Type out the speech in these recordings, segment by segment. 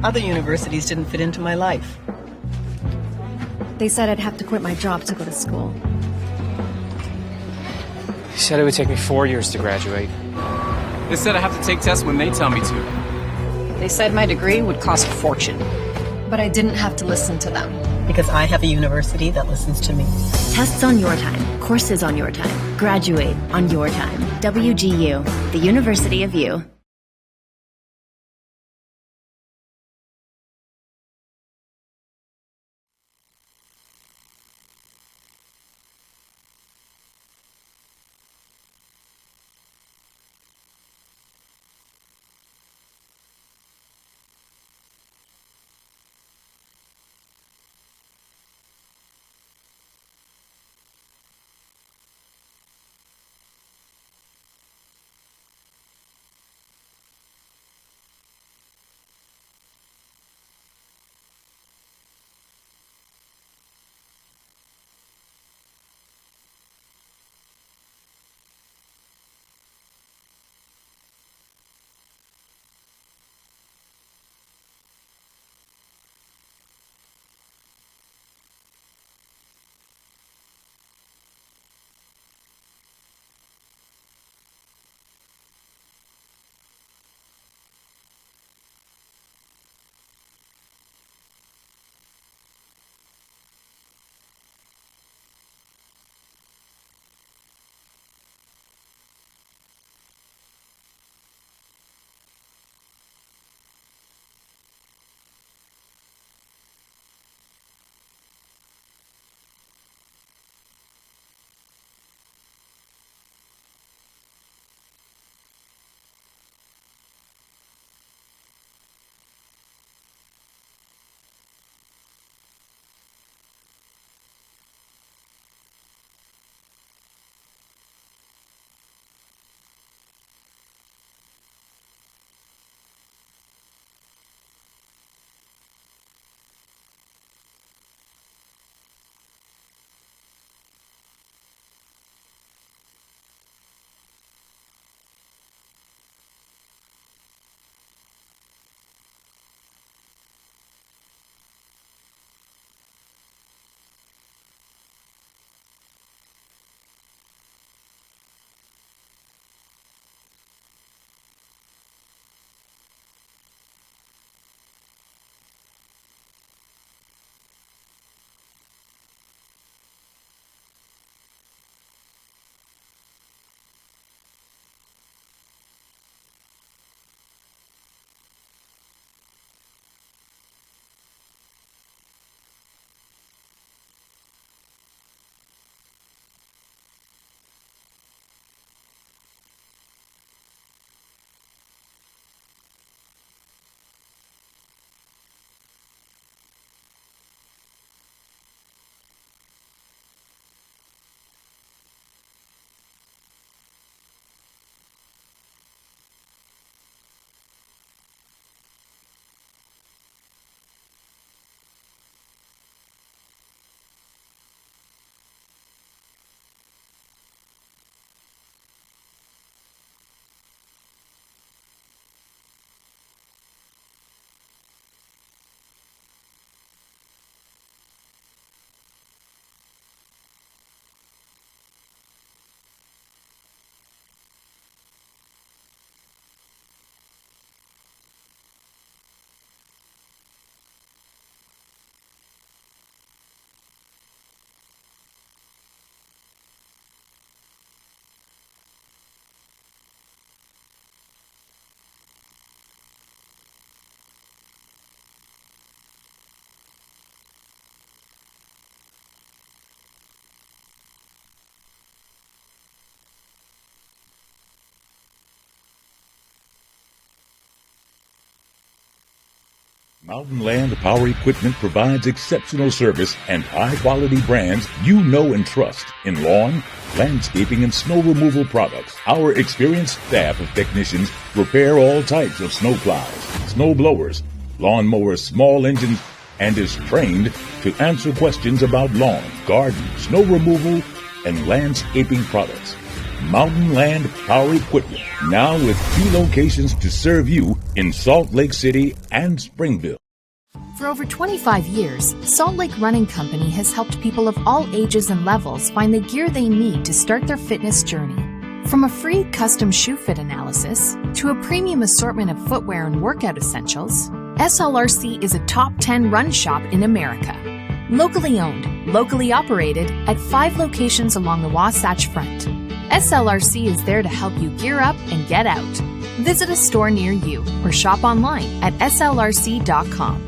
Other universities didn't fit into my life. They said I'd have to quit my job to go to school. They said it would take me 4 years to graduate. They said I have to take tests when they tell me to. They said my degree would cost a fortune. But I didn't have to listen to them. Because I have a university that listens to me. Tests on your time. Courses on your time. Graduate on your time. WGU, the University of You. Mountain Land Power Equipment provides exceptional service and high-quality brands you know and trust in lawn, landscaping, and snow removal products. Our experienced staff of technicians repair all types of snow plows, snow blowers, lawn mowers, small engines, and is trained to answer questions about lawn, garden, snow removal, and landscaping products. Mountain Land Power Equipment, now with 2 locations to serve you in Salt Lake City and Springville. For over 25 years, Salt Lake Running Company has helped people of all ages and levels find the gear they need to start their fitness journey. From a free custom shoe fit analysis to a premium assortment of footwear and workout essentials, SLRC is a top 10 run shop in America. Locally owned, locally operated at 5 locations along the Wasatch Front. SLRC is there to help you gear up and get out. Visit a store near you or shop online at slrc.com.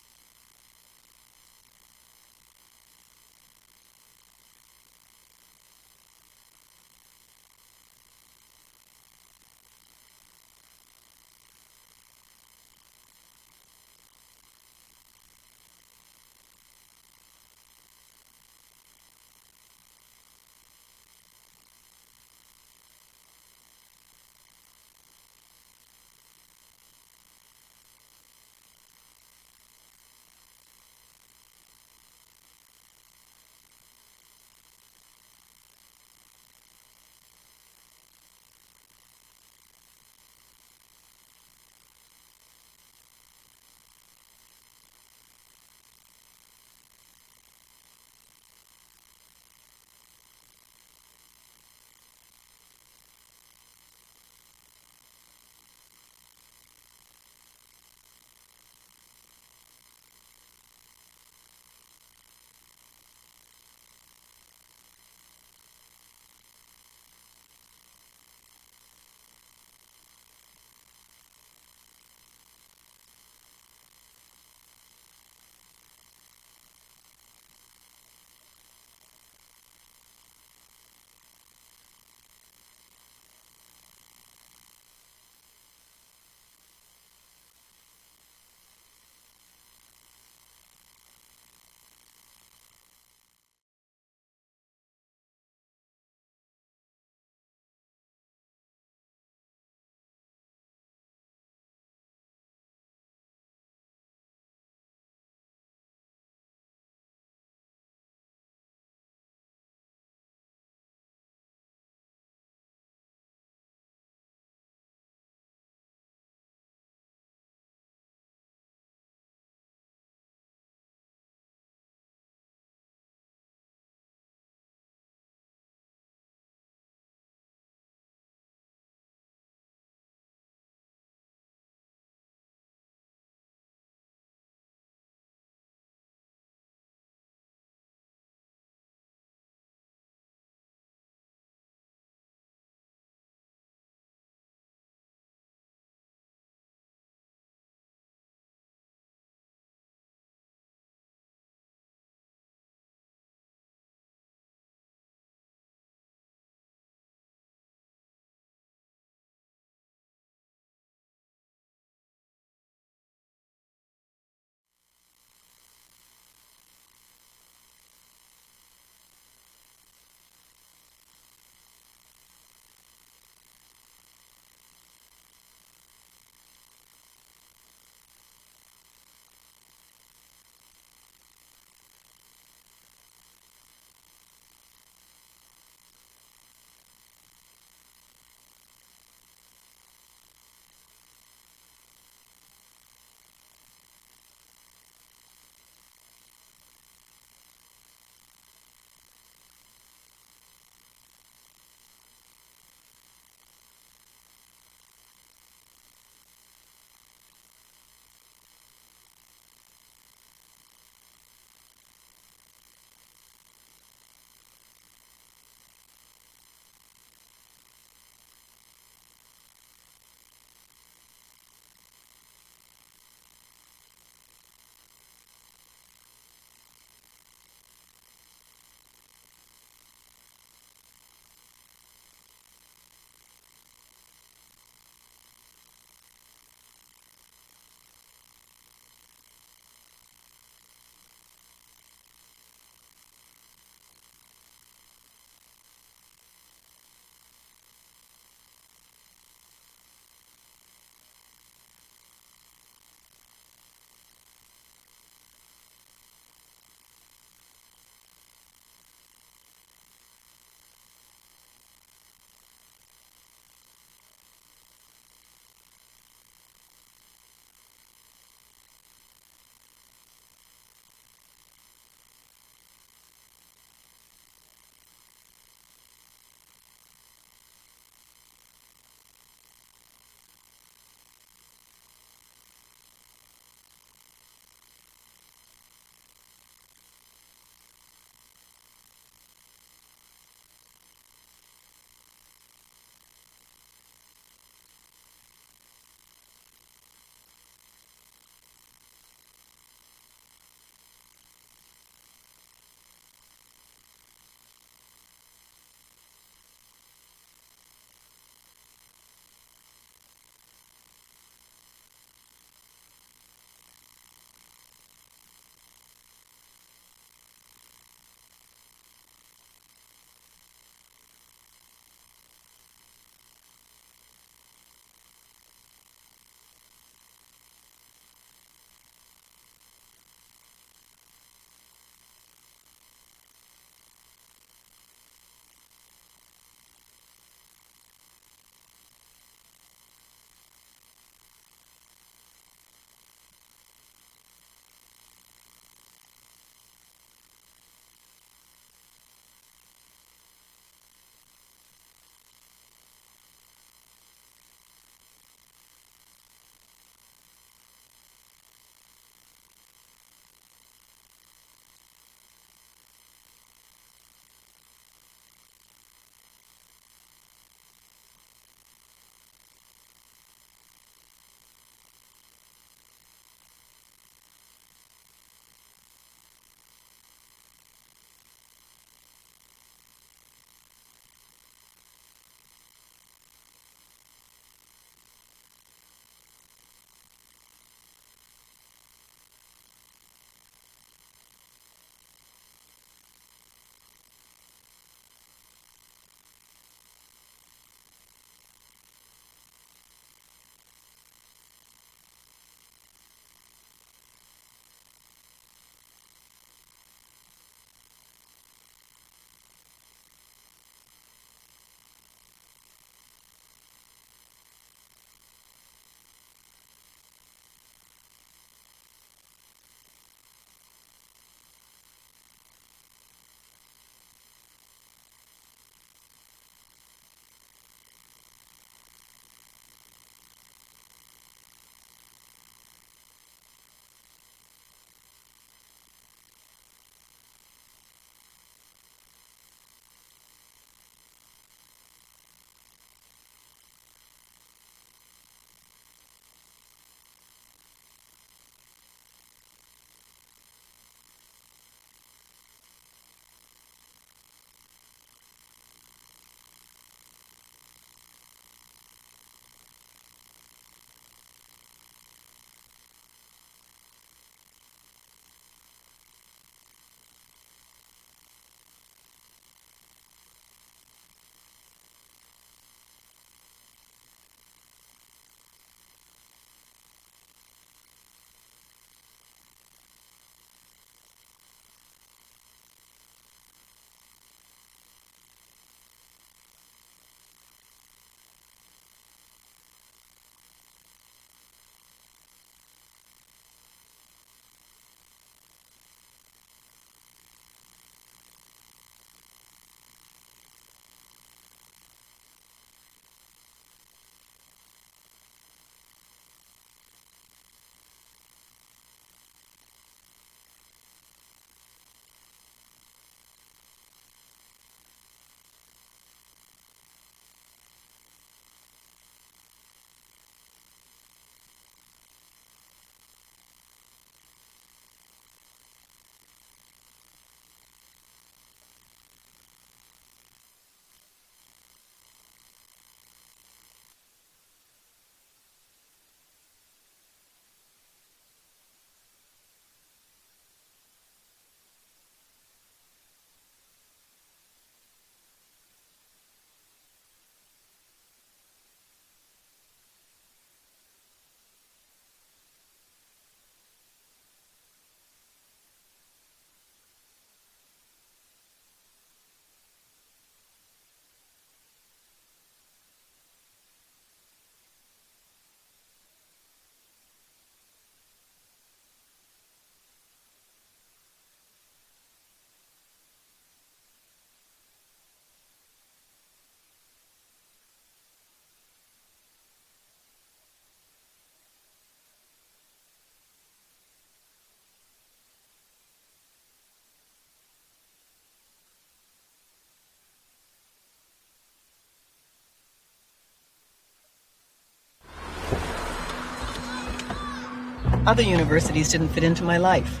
Other universities didn't fit into my life.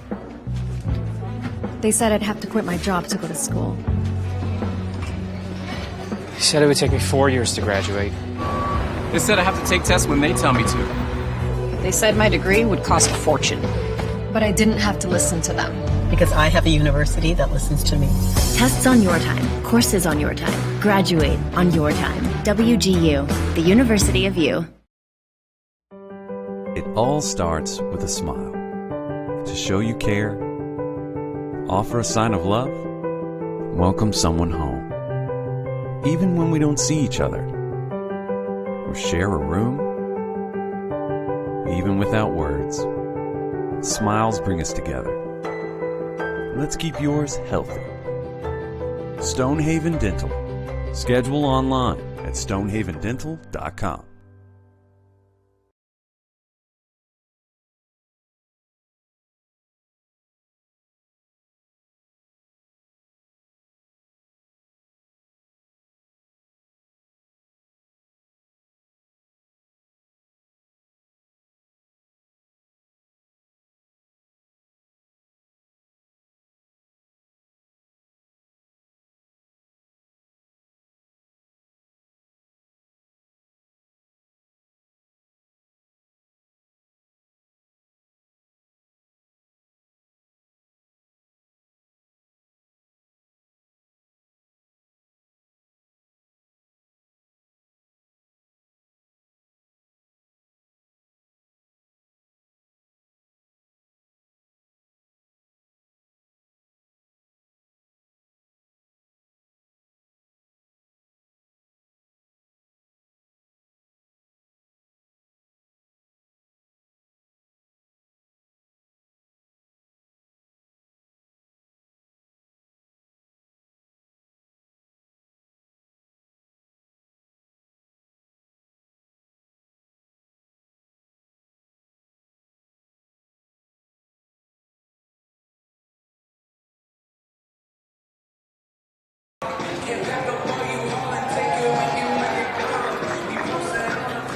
They said I'd have to quit my job to go to school. He said it would take me 4 years to graduate. They said I have to take tests when they tell me to. They said my degree would cost a fortune. But I didn't have to listen to them. Because I have a university that listens to me. Tests on your time. Courses on your time. Graduate on your time. WGU, the University of You. It all starts with a smile. To show you care, offer a sign of love, welcome someone home. Even when we don't see each other, or share a room, even without words, smiles bring us together. Let's keep yours healthy. Stonehaven Dental. Schedule online at stonehavendental.com.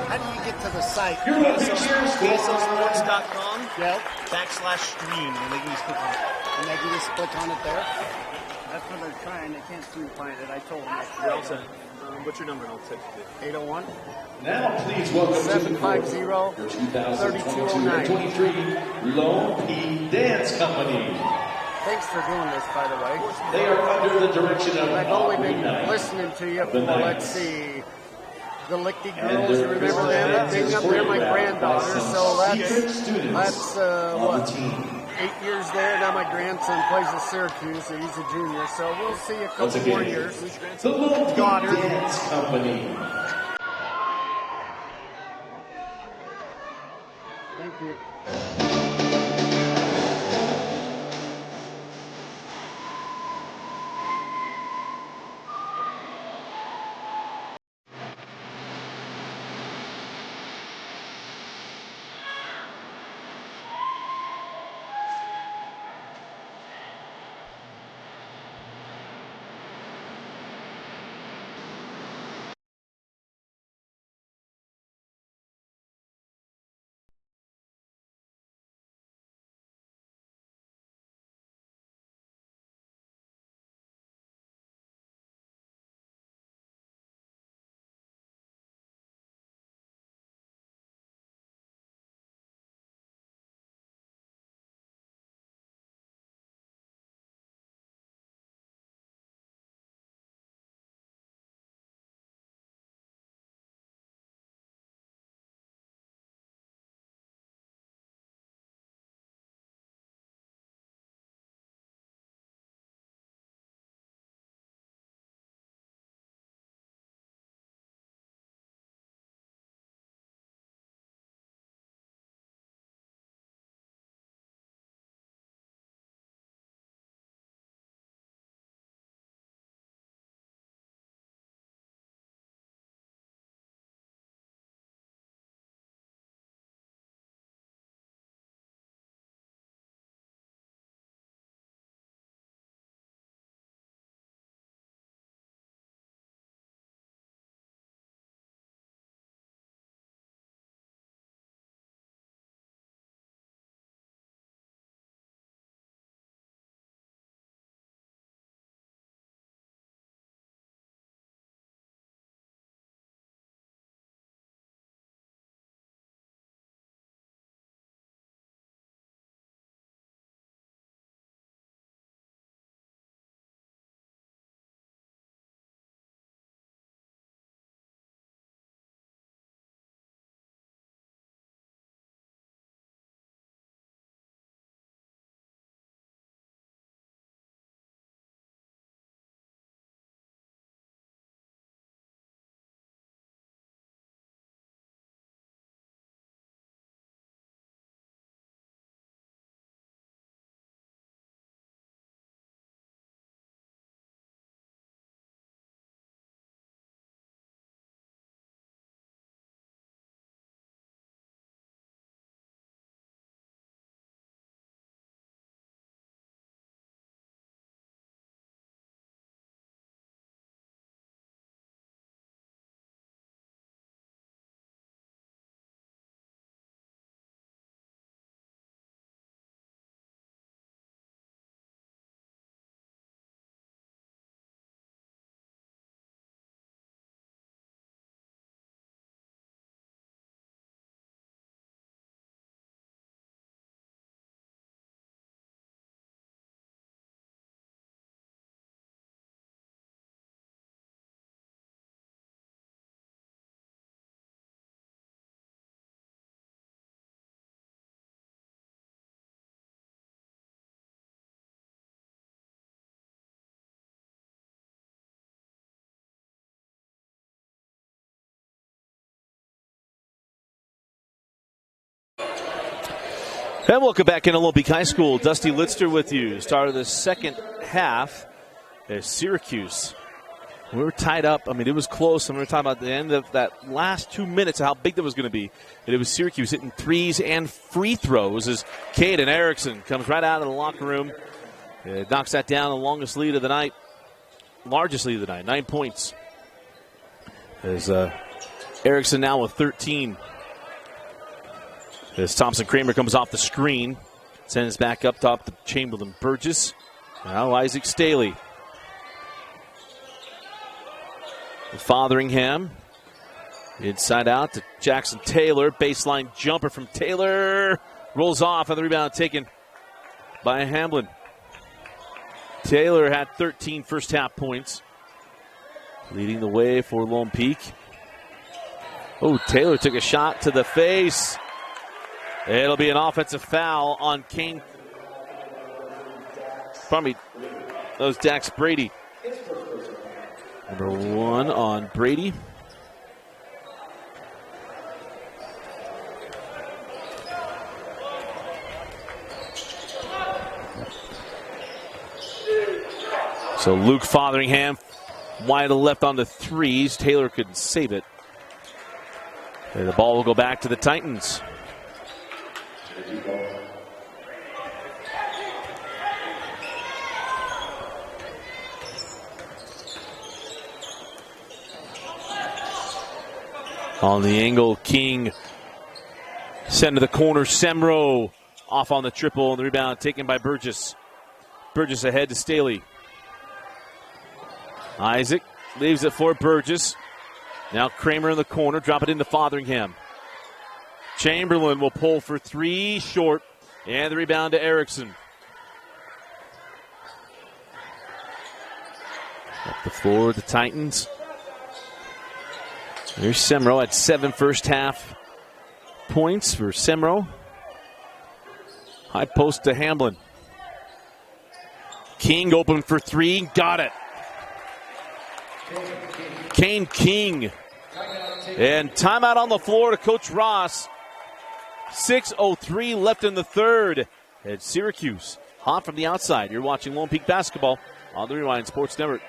How do you get to the site? BSOsports.com Yep. /stream. And they can just click on it. And they can just click on it there? That's what they're trying. They can't seem to find it. I told them. You're all set. What's your number? And I'll text you. 801. Now, please welcome to the court 2022-2023 Lone P Dance Company. Thanks for doing this, by the way. They are under the direction of I've only been listening to you for, let's see, the Lichty Girls. Remember them? They're my granddaughter, so that's what? 8 years there. Now my grandson plays at Syracuse, and he's a junior, so we'll see a couple more years. The Lone P Dance Company. Thank you. And welcome back into Lone Peak High School. Dusty Litster with you. Start of the second half as Syracuse. We were tied up. I mean, it was close. And we were talking about the end of that last 2 minutes, how big that was going to be. And it was Syracuse hitting threes and free throws as Caden Erickson comes right out of the locker room. Knocks that down, the longest lead of the night. Largest lead of the night, 9 points. As Erickson now with 13. As Thompson Kramer comes off the screen, sends back up top to Chamberlain Burgess. Now Isaac Staley. Fotheringham. Inside out to Jackson Taylor. Baseline jumper from Taylor. Rolls off on the rebound taken by Hamblin. Taylor had 13 first half points. Leading the way for Lone Peak. Oh, Taylor took a shot to the face. It'll be an offensive foul on Kane. Probably that was Dax Brady. Number 1 on Brady. So Luke Fotheringham wide to the left on the threes. Taylor couldn't save it. And the ball will go back to the Titans. On the angle, King sent to the corner. Semro off on the triple, and the rebound taken by Burgess. Burgess ahead to Staley. Isaac leaves it for Burgess. Now Kramer in the corner, drop it into Fotheringham. Chamberlain will pull for 3, short, and the rebound to Erickson. Up the floor, the Titans. There's Semro at 7 first half points for Semro. High post to Hamblin. King open for 3, got it. Kane King. And timeout on the floor to Coach Ross. 6:03 left in the third. At Syracuse, hot from the outside. You're watching Lone Peak basketball on the Rewind Sports Network.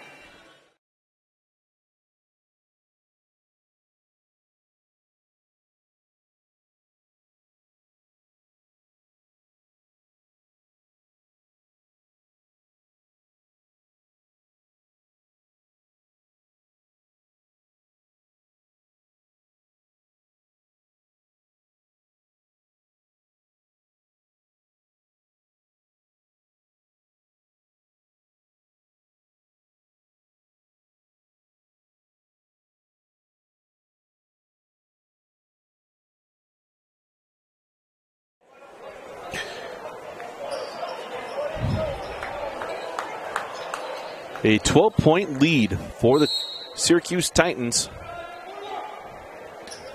A 12-point lead for the Syracuse Titans.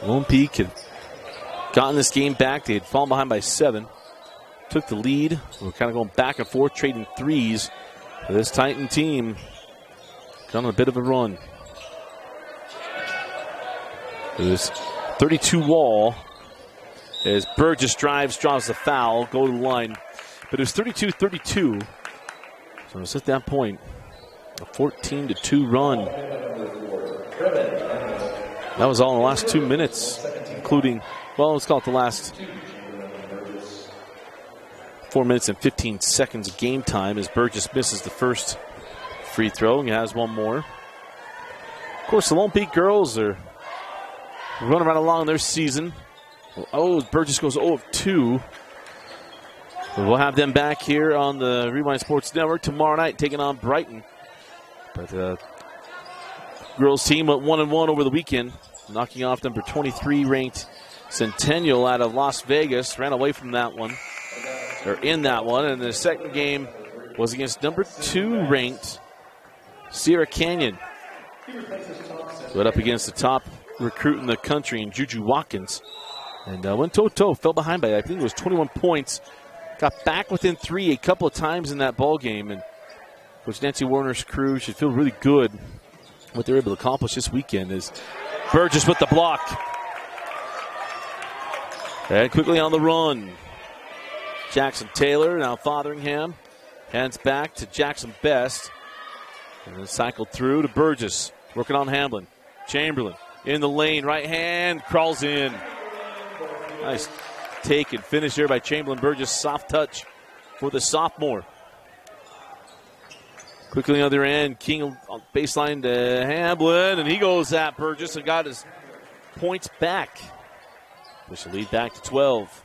Lone Peak had gotten this game back. They had fallen behind by 7. Took the lead. We're kind of going back and forth, trading threes. This Titan team got on a bit of a run. It was 32 wall as Burgess drives, draws the foul, go to the line. But it was 32-32. So it's at that point. A 14-2 run. That was all in the last 2 minutes, including, well, let's call it the last 4 minutes and 15 seconds of game time as Burgess misses the first free throw and has one more. Of course, the Lone Peak girls are running right along their season. Oh, Burgess goes 0 of 2. We'll have them back here on the Rewind Sports Network tomorrow night taking on Brighton. But the girls team went 1-1 over the weekend, knocking off number 23 ranked Centennial out of Las Vegas. Ran away from that one, or in that one. And the second game was against number 2 ranked Sierra Canyon. Went up against the top recruit in the country in Juju Watkins. And went toe-to-toe, fell behind by, I think it was 21 points. Got back within 3 a couple of times in that ball game. And Coach Nancy Warner's crew should feel really good what they're able to accomplish this weekend. Is Burgess with the block. And quickly on the run. Jackson Taylor, now Fotheringham. Hands back to Jackson Best. And then cycled through to Burgess. Working on Hamblin. Chamberlain in the lane. Right hand. Crawls in. Nice take and finish there by Chamberlain. Burgess. Soft touch for the sophomore. Quickly on the other end. King on baseline to Hamblin. And he goes at Burgess and got his points back. Push the lead back to 12.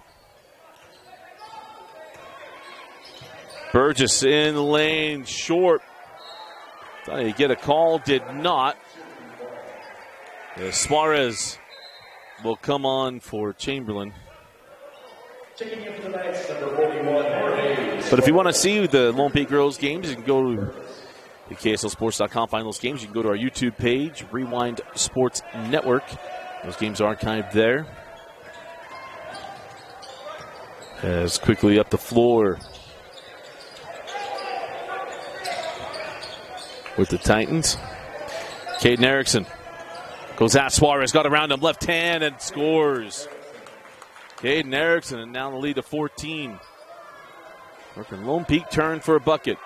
Burgess in the lane, short. Thought he'd get a call, did not. Suarez will come on for Chamberlain. But if you want to see the Lone Peak girls games, you can go to the KSLSports.com, find those games. You can go to our YouTube page, Rewind Sports Network. Those games are archived there. As quickly up the floor with the Titans. Caden Erickson goes at Suarez, got around him, left hand, and scores. Caden Erickson, and now the lead to 14. Working Lone Peak turn for a bucket.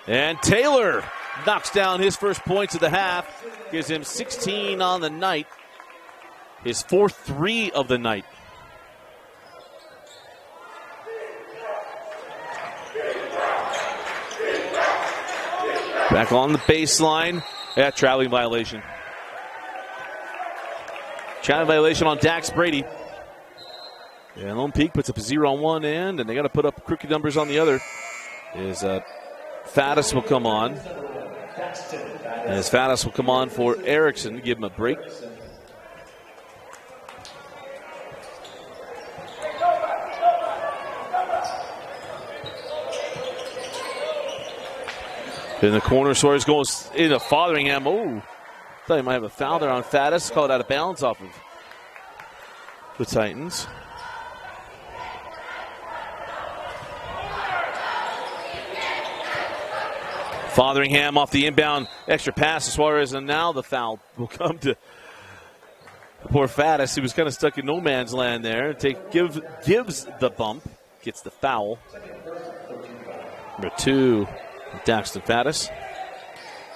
And Taylor knocks down his first points of the half. Gives him 16 on the night. His fourth 3 of the night. Back on the baseline. Yeah, traveling violation. Traveling violation on Dax Brady. And Lone Peak puts up a 0 on one end, and they got to put up crooked numbers on the other. Faddis will come on. As Faddis will come on for Erickson to give him a break. In the corner, Suarez goes into Fotheringham. Oh, thought he might have a foul there on Faddis. Called out of bounds off of the Titans. Fotheringham off the inbound extra pass to Suarez, and now the foul will come to poor Faddis. He was kind of stuck in no man's land there. Gives the bump, gets the foul. Number 2. Daxton Faddis.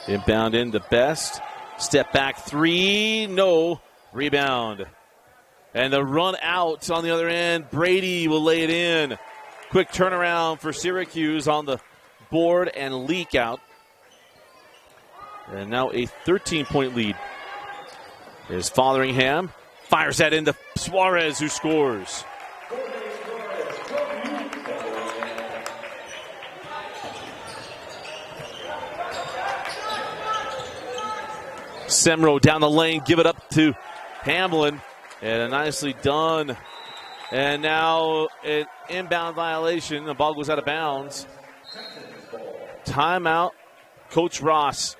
Inbound into Best. Step back 3. No. Rebound. And the run out on the other end. Brady will lay it in. Quick turnaround for Syracuse on the board and leak out. And now a 13-point lead. There's Fotheringham. Fires that into Suarez, who scores. Semro down the lane, give it up to Hamblin, and nicely done. And now an inbound violation. The ball goes out of bounds. Timeout. Coach Ross.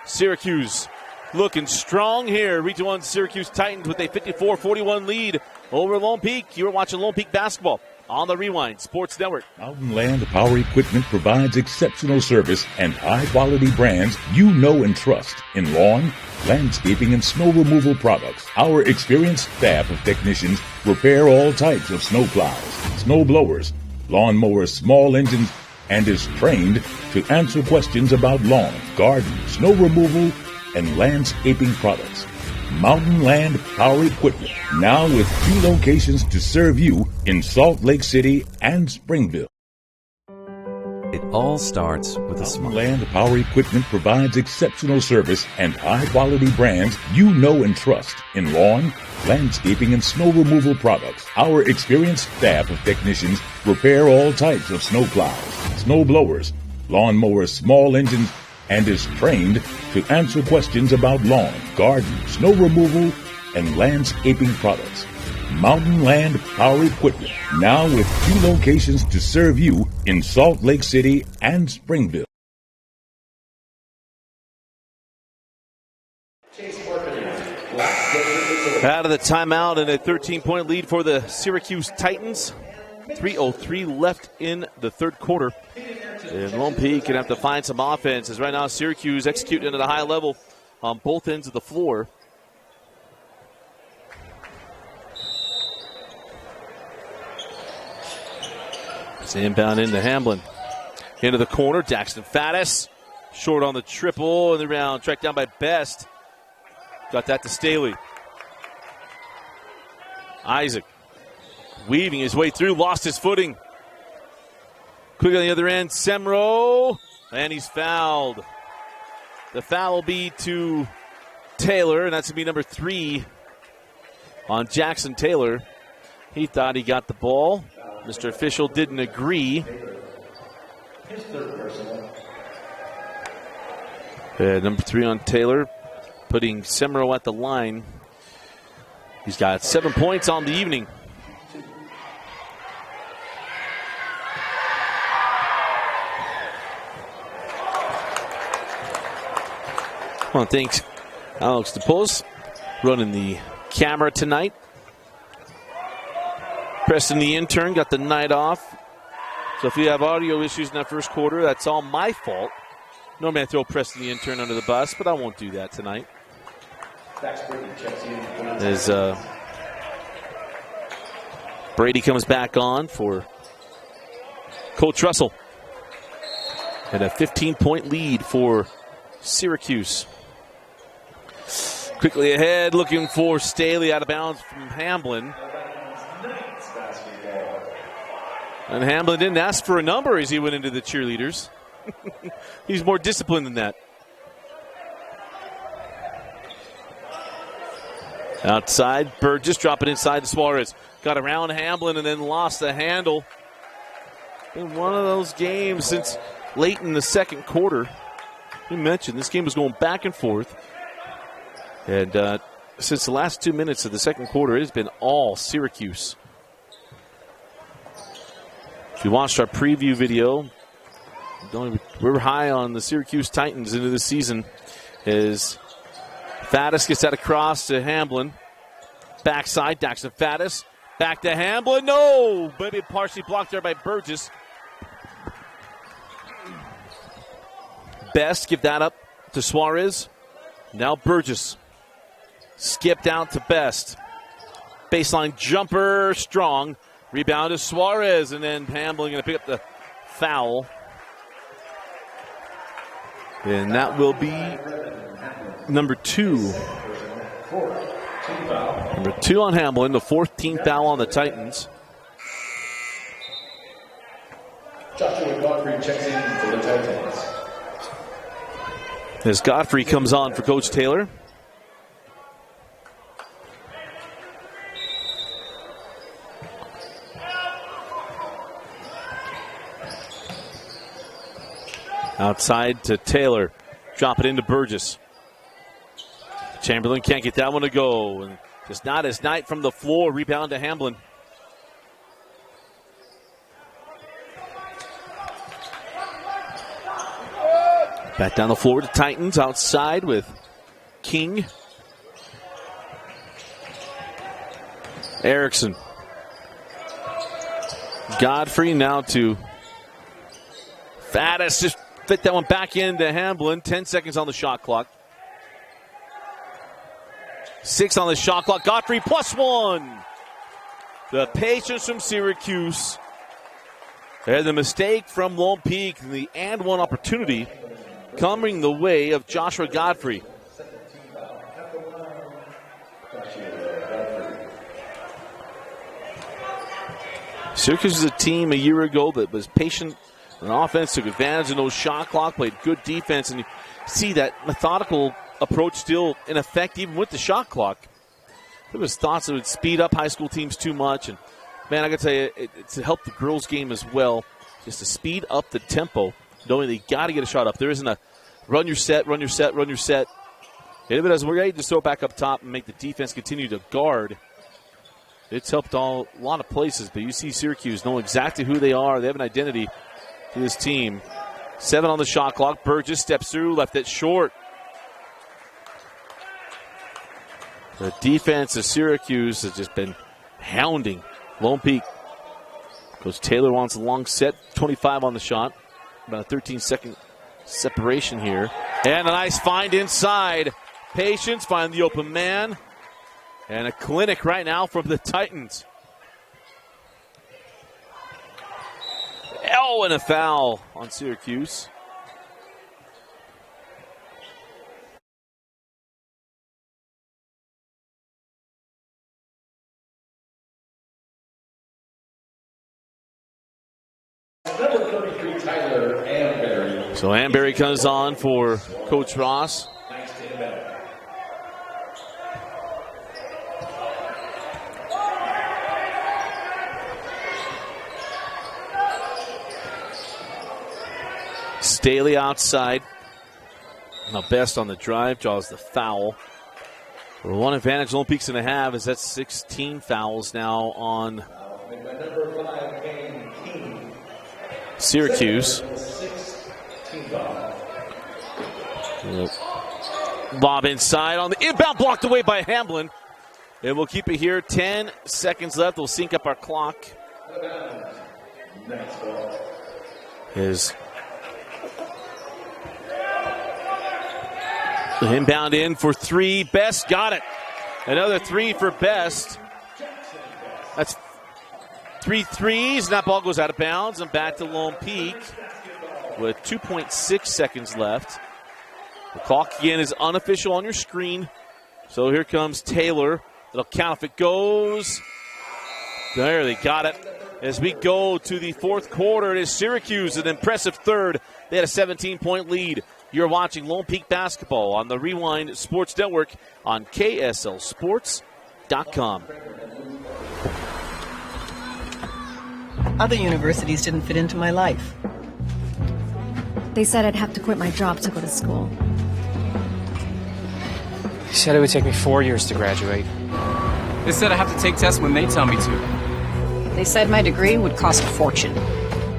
Syracuse looking strong here. Region 1 Syracuse Titans with a 54-41 lead over Lone Peak. You are watching Lone Peak basketball on the Rewind Sports Network. Mountain Land Power Equipment provides exceptional service and high-quality brands you know and trust in lawn, landscaping, and snow removal products. Our experienced staff of technicians repair all types of snow plows, snow blowers, lawn mowers, small engines, and is trained to answer questions about lawn, garden, snow removal, and landscaping products. Mountain Land Power Equipment, now with 2 locations to serve you in Salt Lake City and Springville. It all starts with a smile. Mountain Land Power Equipment provides exceptional service and high-quality brands you know and trust in lawn, landscaping, and snow removal products. Our experienced staff of technicians repair all types of snow plows, snow blowers, lawn mowers, small engines, and is trained to answer questions about lawn, garden, snow removal, and landscaping products. Mountain Land Power Equipment, now with 2 locations to serve you in Salt Lake City and Springville. Out of the timeout and a 13-point lead for the Syracuse Titans. 3:03 left in the third quarter. And Lone Peak can have to find some offense, as right now Syracuse executing at a high level on both ends of the floor. It's inbound into Hamblin. Into the corner, Daxton Faddis. Short on the triple, and the rebound tracked down by Best. Got that to Staley. Isaac weaving his way through, lost his footing. Quick on the other end, Semro, and he's fouled. The foul will be to Taylor, and that's going to be number 3 on Jackson Taylor. He thought he got the ball. Mr. Official didn't agree. His third personal. Number 3 on Taylor, putting Semro at the line. He's got 7 points on the evening. Well, thanks, Alex DePose, running the camera tonight. Preston, the intern, got the night off. So if you have audio issues in that first quarter, that's all my fault. Normally I throw Preston, the intern, under the bus, but I won't do that tonight. As Brady comes back on for Coach Russell. And a 15-point lead for Syracuse. Quickly ahead, looking for Staley out of bounds from Hamblin. And Hamblin didn't ask for a number as he went into the cheerleaders. He's more disciplined than that. Outside, Burgess dropping inside to Suarez. Got around Hamblin and then lost the handle. In one of those games since late in the second quarter. You mentioned this game was going back and forth. And since the last 2 minutes of the second quarter, it has been all Syracuse. If you watched our preview video, we're high on the Syracuse Titans into the season. As Faddis gets that across to Hamblin. Backside, Daxton Faddis. Back to Hamblin. No! Maybe partially blocked there by Burgess. Best give that up to Suarez. Now Burgess. Skipped out to Best. Baseline jumper, strong. Rebound to Suarez, and then Hamblin going to pick up the foul. And that will be number 2. Number 2 on Hamblin, the 14th foul on the Titans. Joshua Godfrey checks in for the Titans. As Godfrey comes on for Coach Taylor. Outside to Taylor. Drop it into Burgess. Chamberlain can't get that one to go. And just not his night from the floor. Rebound to Hamblin. Back down the floor to Titans. Outside with King. Erickson. Godfrey now to Faddis. Just fit that one back into Hamblin. 10 seconds on the shot clock. 6 on the shot clock. Godfrey +1. The patience from Syracuse. And the mistake from Lone Peak. And the and one opportunity coming the way of Joshua Godfrey. Syracuse is a team a year ago that was patient on offense, took advantage of those shot clock, played good defense, and you see that methodical approach still in effect even with the shot clock. There was thoughts it would speed up high school teams too much, and man, I gotta tell you, it's to help the girls' game as well, just to speed up the tempo, knowing they got to get a shot up. There isn't a run your set, run your set, run your set. And if it doesn't work, you just throw it back up top and make the defense continue to guard. It's helped a lot of places, but you see Syracuse know exactly who they are. They have an identity to this team. 7 on the shot clock. Burgess steps through, left it short. The defense of Syracuse has just been hounding Lone Peak. Coach Taylor wants a long set, 25 on the shot. About a 13-second separation here. And a nice find inside. Patience, find the open man. And a clinic right now from the Titans. Oh, and a foul on Syracuse. Number 33, Tyler Amberry. So Amberry comes on for Coach Ross. Staley outside. Now Best on the drive, draws the foul. Well, one advantage Lone Peak's going to have is that's 16 fouls now on Syracuse. Lob inside on the inbound, blocked away by Hamblin. And we'll keep it here. 10 seconds left. We'll sync up our clock. His inbound in for three. Best got it. Another three for Best. That's 3 threes, and that ball goes out of bounds and back to Lone Peak with 2.6 seconds left. The clock again is unofficial on your screen. So here comes Taylor. It'll count if it goes. There, they got it. As we go to the fourth quarter, it is Syracuse, an impressive third. They had a 17-point lead. You're watching Lone Peak basketball on the Rewind Sports Network on KSLSports.com. Other universities didn't fit into my life. They said I'd have to quit my job to go to school. They said it would take me 4 years to graduate. They said I have to take tests when they tell me to. They said my degree would cost a fortune.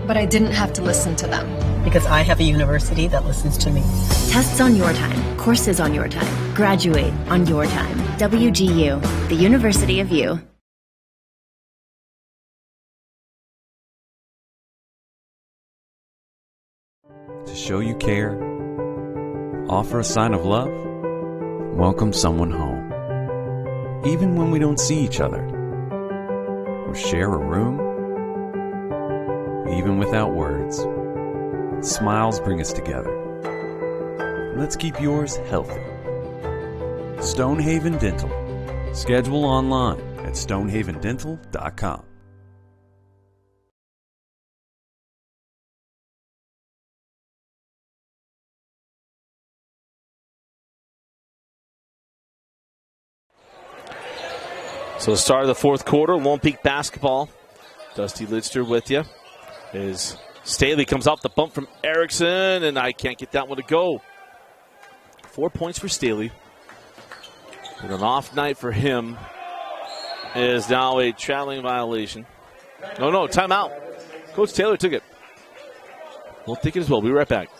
But I didn't have to listen to them. Because I have a university that listens to me. Tests on your time. Courses on your time. Graduate on your time. WGU, the University of You. To show you care, offer a sign of love, welcome someone home. Even when we don't see each other, or share a room, even without words, smiles bring us together. Let's keep yours healthy. Stonehaven Dental. Schedule online at stonehavendental.com. So the start of the fourth quarter, Lone Peak basketball. Dusty Lidster with you. As Staley comes off the bump from Erickson, and I can't get that one to go. 4 points for Staley. But an off night for him is now a traveling violation. No, timeout. Coach Taylor took it. We'll take it as well. We'll be right back.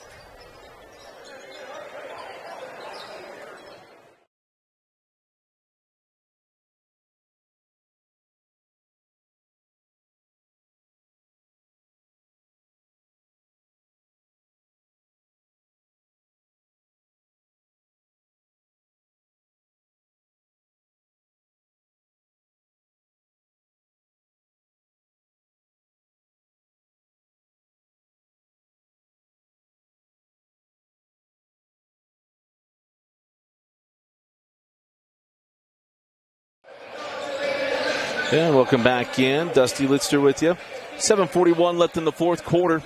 And welcome back in. Dusty Lidster with you. 7:41 left in the fourth quarter.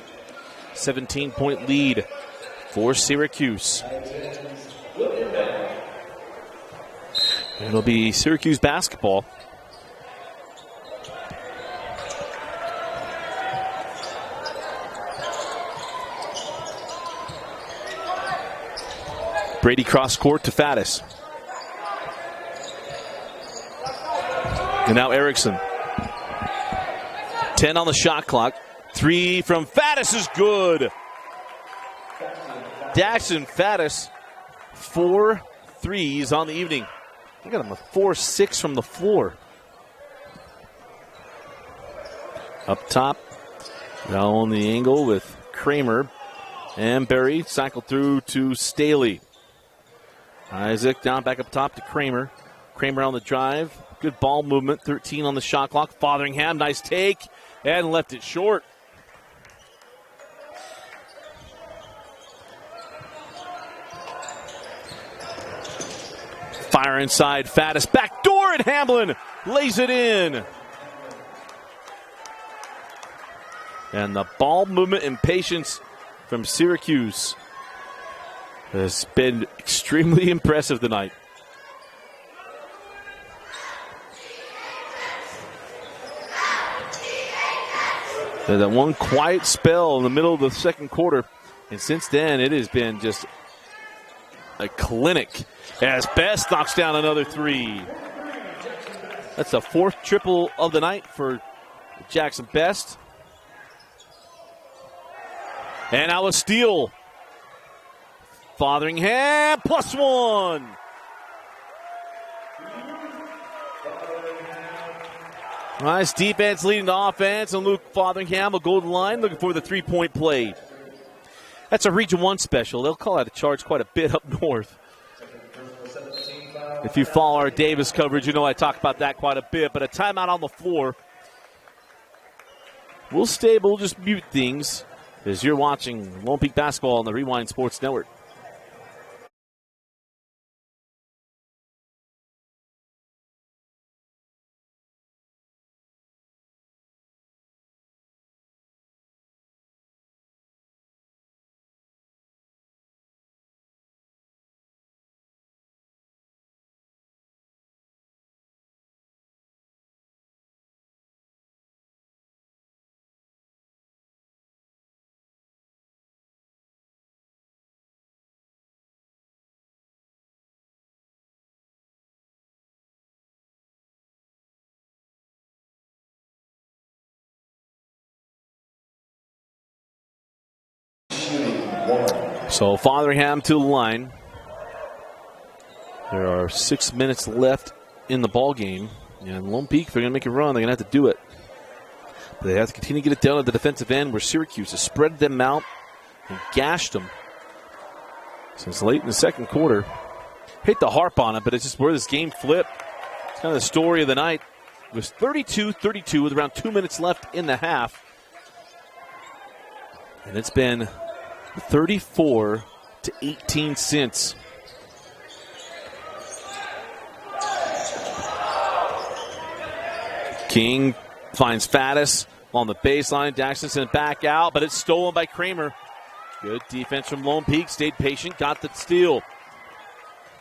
17-point lead for Syracuse. It'll be Syracuse basketball. Brady cross court to Faddis. And now Erickson. 10 on the shot clock. 3 from Faddis is good. Daxton Faddis, 4 threes on the evening. I got him a 4-6 from the floor. Up top, now on the angle with Kramer. And Berry cycled through to Staley. Isaac down back up top to Kramer. Kramer on the drive. Good ball movement. 13 on the shot clock. Fotheringham, nice take. And left it short. Fire inside, Faddis back door, and Hamblin lays it in. And the ball movement and patience from Syracuse has been extremely impressive tonight. There's that one quiet spell in the middle of the second quarter, and since then it has been just a clinic as Best knocks down another three. That's the fourth triple of the night for Jackson Best. And now a steal. Fotheringham +1. Nice defense leading to offense, and Luke Fotheringham will go to the line looking for the three-point play. That's a Region 1 special. They'll call out a charge quite a bit up north. If you follow our Davis coverage, you know I talk about that quite a bit, but a timeout on the floor. We'll just mute things as you're watching Lone Peak basketball on the Rewind Sports Network. So Fotheringham to the line. There are 6 minutes left in the ball game. And Lone Peak, if they're going to make a run, they're going to have to do it. But they have to continue to get it down at the defensive end where Syracuse has spread them out and gashed them since late in the second quarter. Hate to harp on it, but it's just where this game flipped. It's kind of the story of the night. It was 32-32 with around 2 minutes left in the half. And it's been 34-18 since. King finds Faddis on the baseline. Jackson sent it back out, but it's stolen by Kramer. Good defense from Lone Peak. Stayed patient, got the steal.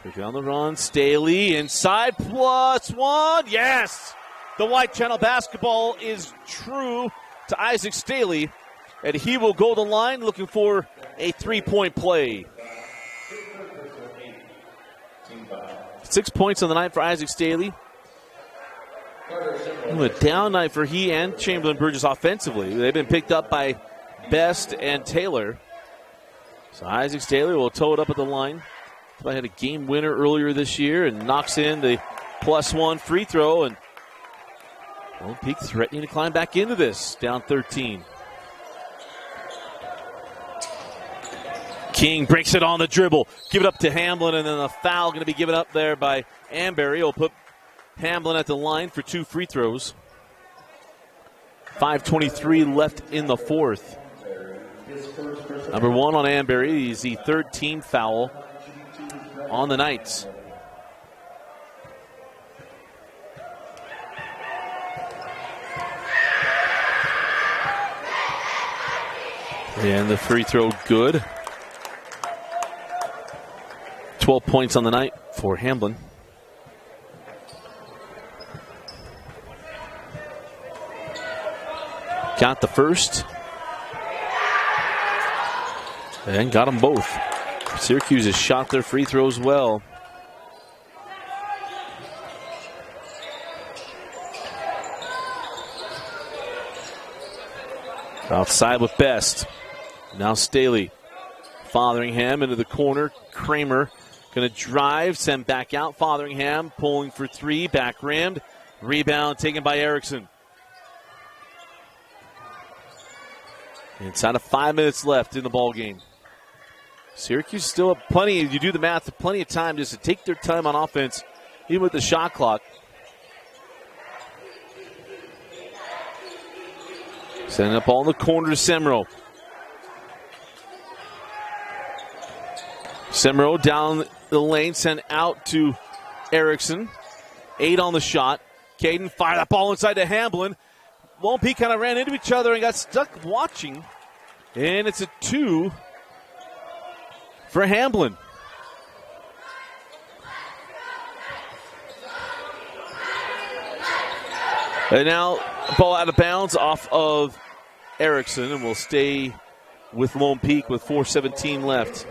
They're on the run. Staley inside +1. Yes! The White Channel basketball is true to Isaac Staley. And he will go the line looking for a three-point play. 6 points on the night for Isaac Staley. A down night for he and Chamberlain Burgess offensively. They've been picked up by Best and Taylor. So Isaac Staley will tow it up at the line. I had a game winner earlier this year and knocks in the +1 free throw. And Lone Peak threatening to climb back into this, down 13. King breaks it on the dribble. Give it up to Hamblin, and then a foul going to be given up there by Amberry. He'll put Hamblin at the line for 2 free throws. 5:23 left in the fourth. Number 1 on Amberry. He's the third team foul on the night. And the free throw good. 12 points on the night for Hamblin. Got the first. And got them both. Syracuse has shot their free throws well. Outside with Best. Now Staley. Fotheringham into the corner. Kramer going to drive, send back out. Fotheringham pulling for 3, back rimmed. Rebound taken by Erickson. Inside of 5 minutes left in the ball game. Syracuse still have plenty, you do the math, plenty of time just to take their time on offense, even with the shot clock. Setting up all in the corner to Semro. Semro down the lane, sent out to Erickson. 8 on the shot. Caden fired that ball inside to Hamblin. Lone Peak kind of ran into each other and got stuck watching. And it's a 2 for Hamblin. And now, ball out of bounds off of Erickson, and will stay with Lone Peak with 4:17 left.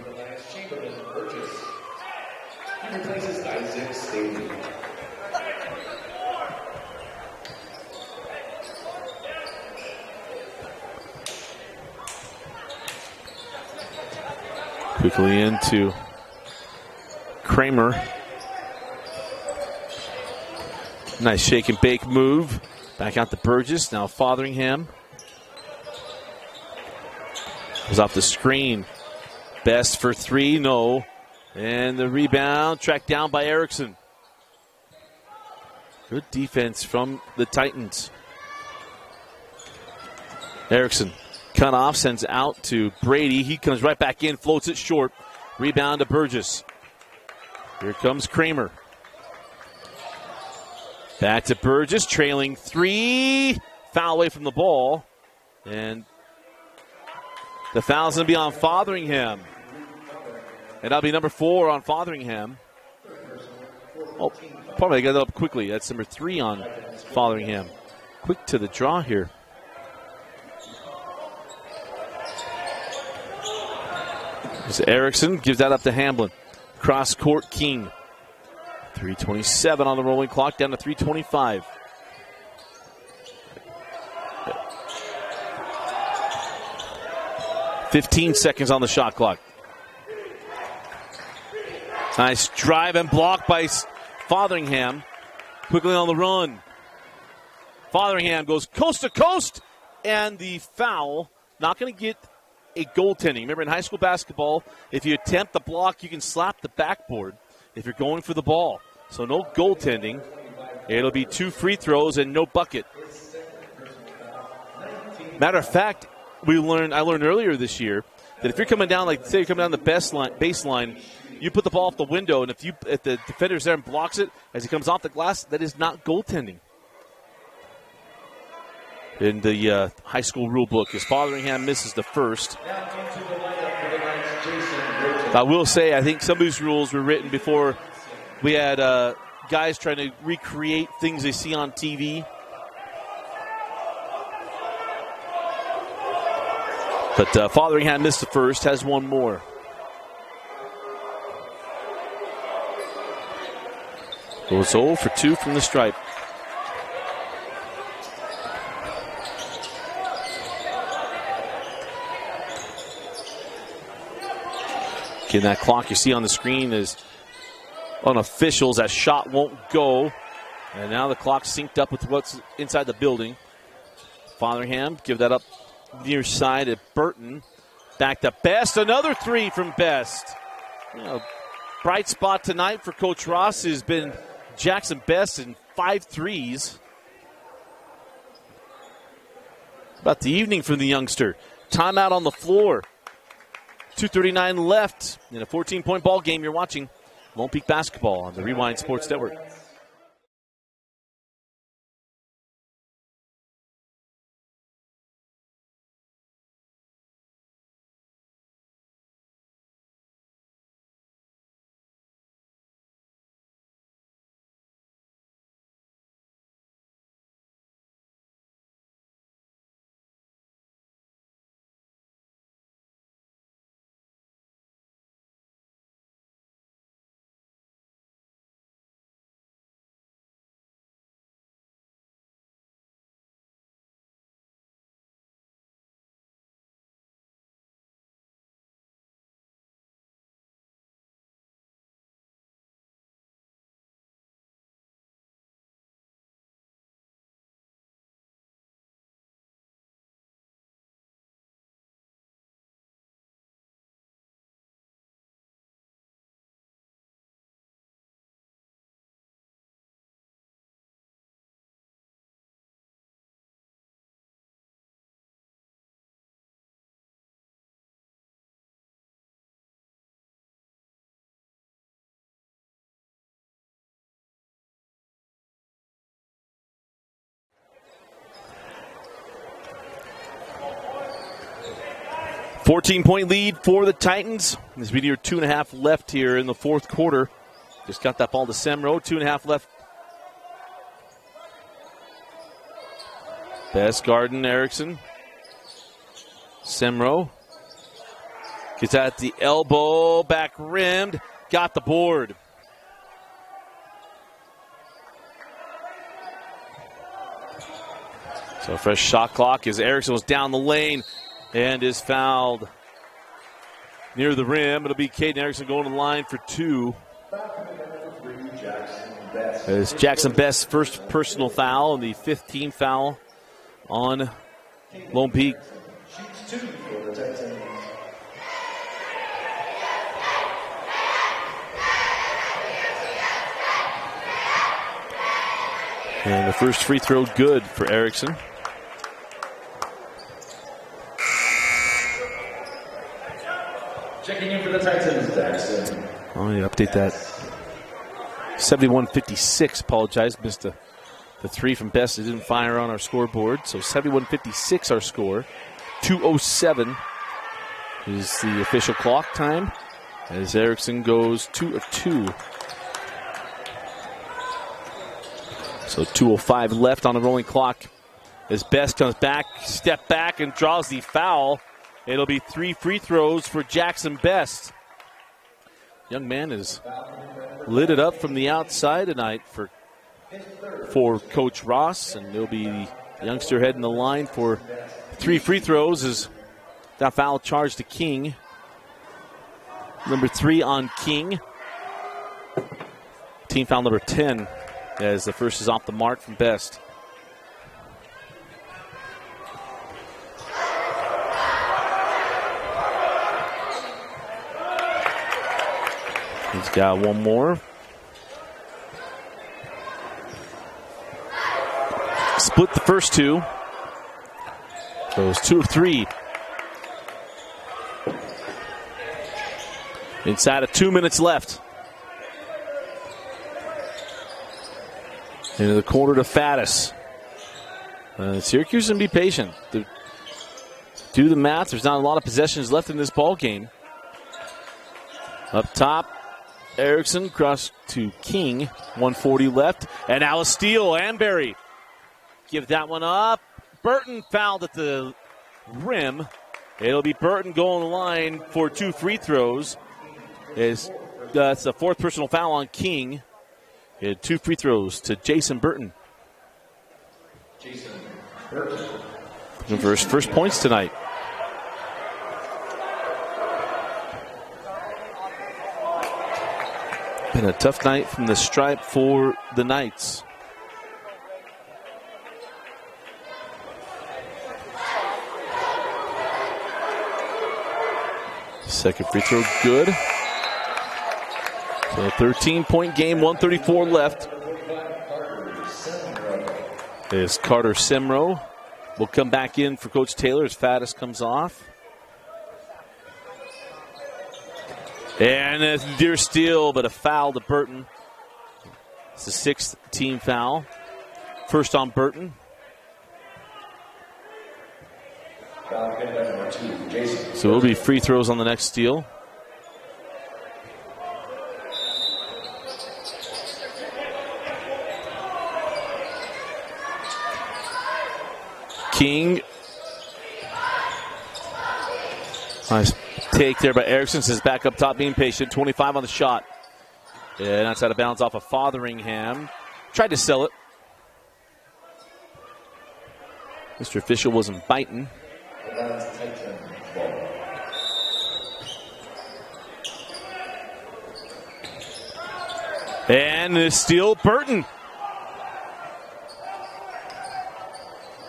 Quickly into Kramer. Nice shake and bake move. Back out to Burgess. Now Fotheringham. Goes off the screen. Best for 3. No. And the rebound tracked down by Erickson. Good defense from the Titans. Erickson cut off, sends out to Brady. He comes right back in, floats it short. Rebound to Burgess. Here comes Kramer. Back to Burgess, trailing 3. Foul away from the ball. And the foul's going to be on Fotheringham. And that'll be number 4 on Fotheringham. Oh, probably got it up quickly. That's number 3 on Fotheringham. Quick to the draw here. As Erickson gives that up to Hamblin. Cross court King. 3:27 on the rolling clock, down to 3:25. "15 seconds on the shot clock. Nice drive and block by Fotheringham. Quickly on the run. Fotheringham goes coast to coast, and the foul. Not going to get a goaltending. Remember, in high school basketball, if you attempt the block, you can slap the backboard if you're going for the ball. So no goaltending. It'll be 2 free throws and no bucket. Matter of fact, I learned earlier this year that if you're coming down, like say you're coming down the baseline, you put the ball off the window, and if the defender's there and blocks it as he comes off the glass, that is not goaltending. In the high school rule book, as Fotheringham misses the first. I will say, I think some of these rules were written before we had guys trying to recreate things they see on TV. But Fotheringham missed the first, has one more. Goes 0 for 2 from the stripe. Again, that clock you see on the screen is unofficials. That shot won't go. And now the clock's synced up with what's inside the building. Fotheringham give that up near side at Burton. Back to Best. Another 3 from Best. Bright spot tonight for Coach Ross has been Jackson Best in 5 threes. About the evening from the youngster. Timeout on the floor. 2:39 left in a 14-point ball game. You're watching Lone Peak basketball on the Rewind Sports Network. 14-point lead for the Titans. As we near 2.5 left here in the fourth quarter. Just got that ball to Semro. 2.5 left. Best Garden, Erickson. Semro. Gets at the elbow. Back rimmed. Got the board. So a fresh shot clock as Erickson was down the lane and is fouled near the rim. It'll be Caden Erickson going to the line for 2. It's Jackson Best's first personal foul and the 15th foul on Lone Peak. And the first free throw good for Erickson. Checking in for the Titans, Jackson. Oh, yeah, update that. 71-56, apologize. Missed the 3 from Best. It didn't fire on our scoreboard. So 71-56 our score. 2:07 is the official clock time as Erickson goes 2 of 2. So 2:05 left on the rolling clock as Best comes back, step back, and draws the foul. It'll be 3 free throws for Jackson Best. Young man is lit it up from the outside tonight for Coach Ross, and he'll be the youngster heading the line for 3 free throws as that foul charged to King. Number 3 on King. Team foul number 10 as the first is off the mark from Best. He's got one more. Split the first 2. Those 2 of 3. Inside of 2 minutes left. Into the corner to Faddis. Syracuse can be patient. Do the math. There's not a lot of possessions left in this ball game. Up top, Erickson cross to King. 1:40 left. And now a steal. Anberry. Give that one up. Burton fouled at the rim. It'll be Burton going to the line for 2 free throws. That's the 4th personal foul on King. He had 2 free throws to Jason Burton. Looking for his first points tonight. Been a tough night from the stripe for the Knights. Second free throw good. So a 13-point game, 134 left. As Carter Semro will come back in for Coach Taylor as Faddis comes off. And a near steal, but a foul to Burton. It's the 6th team foul. First on Burton. So it'll be free throws on the next steal. King. Nice take there by Erickson. Says back up top, being patient. 25 on the shot. And that's out of bounds off of Fotheringham. Tried to sell it. Mr. Official wasn't biting. And the steal, Burton.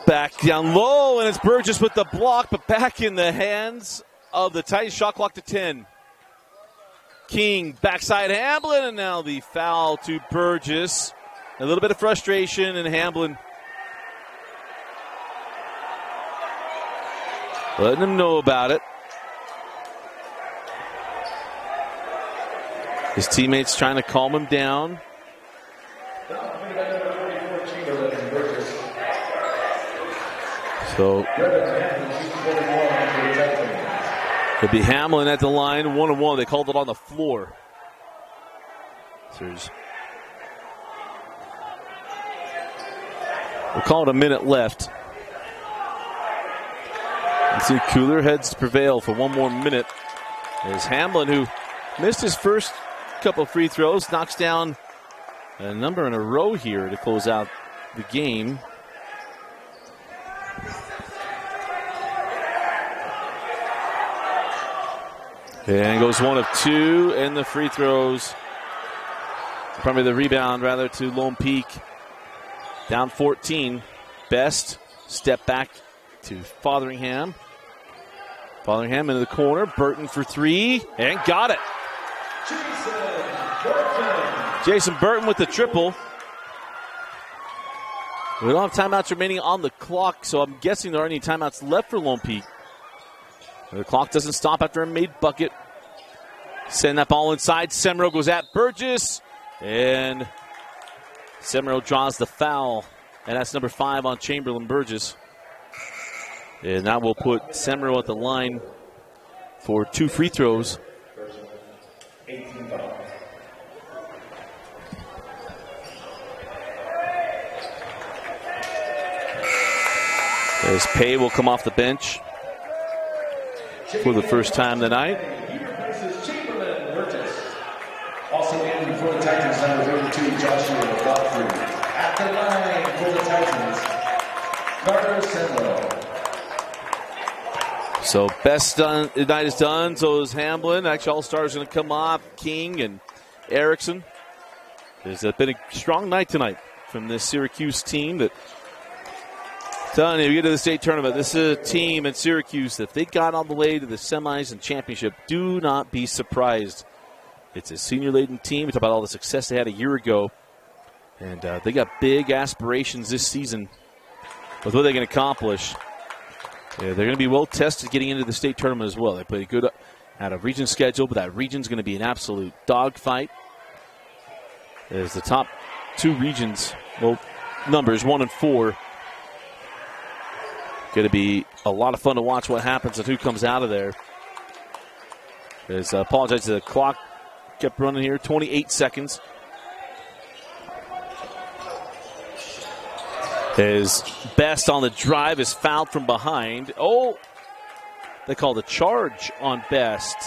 Back down low, and it's Burgess with the block, but back in the hands of the Titans. Shot clock to 10. King, backside Hamblin, and now the foul to Burgess. A little bit of frustration, and Hamblin letting him know about it. His teammates trying to calm him down. So It'll be Hamlin at the line, 1-1. They called it on the floor. We'll call it a minute left. Let's see, cooler heads to prevail for one more minute. As Hamlin, who missed his first couple free throws, knocks down a number in a row here to close out the game. And goes 1 of 2, and the free throws, probably the rebound rather, to Lone Peak. Down 14. Best step back to Fotheringham. Fotheringham into the corner. Burton for 3, and got it. Jason Burton with the triple. We don't have timeouts remaining on the clock, so I'm guessing there aren't any timeouts left for Lone Peak. The clock doesn't stop after a made bucket. Send that ball inside. Semro goes at Burgess, and Semro draws the foul, and that's number 5 on Chamberlain Burgess. And that will put Semro at the line for 2 free throws. As Pay will come off the bench for the first time tonight. Also in for the Titans, number 32, Joshua Godfrey. At the line for the Titans, Carter Semlo. So best night is done. So is Hamlin. Actually, all stars going to come off. King and Erickson. It's been a strong night tonight from this Syracuse team that. Telling you, we get to the state tournament, this is a team in Syracuse that if they got all the way to the semis and championship, do not be surprised. It's a senior-laden team. We talk about all the success they had a year ago. And they got big aspirations this season with what they can accomplish. Yeah, they're going to be well-tested getting into the state tournament as well. They played a good out-of-region schedule, but that region's going to be an absolute dogfight. As the top 2 regions, well, numbers 1 and 4, going to be a lot of fun to watch what happens and who comes out of there. As I apologize, the clock kept running here. 28 seconds. As Best on the drive is fouled from behind. Oh, they called a charge on Best.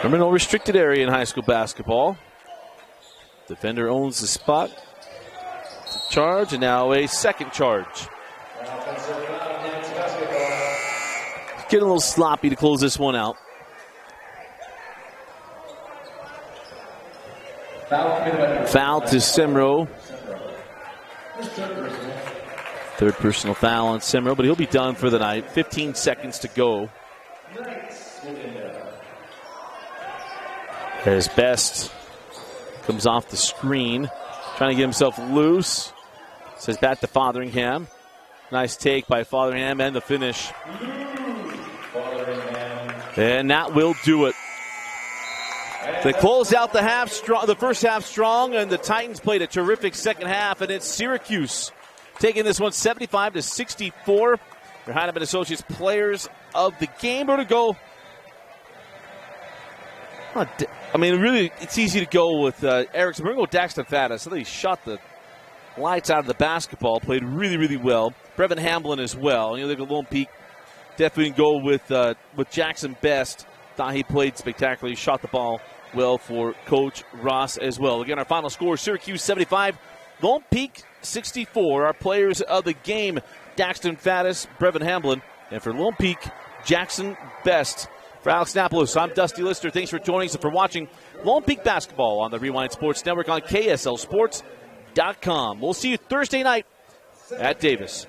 Remember, no restricted area in high school basketball. Defender owns the spot. Charge, and now a second charge. Getting a little sloppy to close this one out. Foul to Semro. Third personal foul on Semro, but he'll be done for the night. 15 seconds to go. As Best comes off the screen, trying to get himself loose. Says back to Fotheringham. Nice take by Fotheringham and the finish. And that will do it. They closed out the half strong, the first half strong, and the Titans played a terrific second half, and it's Syracuse taking this one 75-64. They're Heinemann Associates players of the game. We're to go. I mean, really, it's easy to go with Erickson. We're going to go Daxton Faddis. I think he shot the lights out of the basketball, played really, really well. Brevin Hamlin as well. You know, they go Lone Peak. Definitely go with Jackson Best. Thought he played spectacularly. Shot the ball well for Coach Ross as well. Again, our final score, Syracuse 75, Lone Peak 64. Our players of the game, Daxton Faddis, Brevin Hamlin, and for Lone Peak, Jackson Best. For Alex Napolis, I'm Dusty Lister. Thanks for joining us and for watching Lone Peak Basketball on the Rewind Sports Network on KSLSports.com. We'll see you Thursday night at Davis.